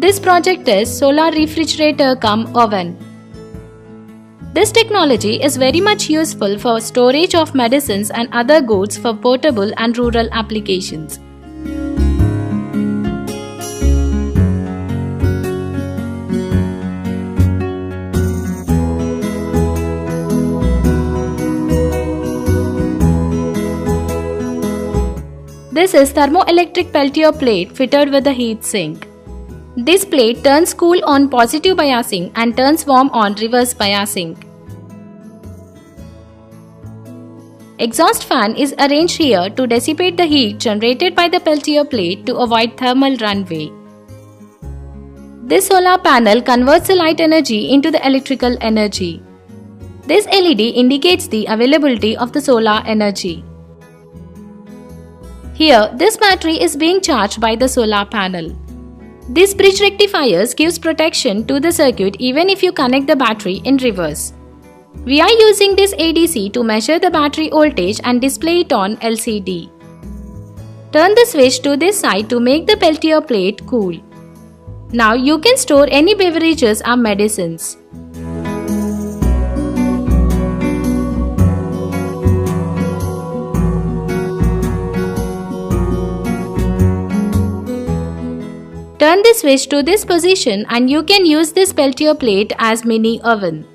This project is solar refrigerator cum oven. This technology is very much useful for storage of medicines and other goods for portable and rural applications. This is thermoelectric Peltier plate fitted with a heat sink. This plate turns cool on positive biasing and turns warm on reverse biasing. Exhaust fan is arranged here to dissipate the heat generated by the Peltier plate to avoid thermal runaway. This solar panel converts the light energy into the electrical energy. This LED indicates the availability of the solar energy. Here, this battery is being charged by the solar panel. This bridge rectifiers gives protection to the circuit even if you connect the battery in reverse. We are using this ADC to measure the battery voltage and display it on LCD. Turn the switch to this side to make the Peltier plate cool. Now you can store any beverages or medicines. Turn the switch to this position and you can use this Peltier plate as mini oven.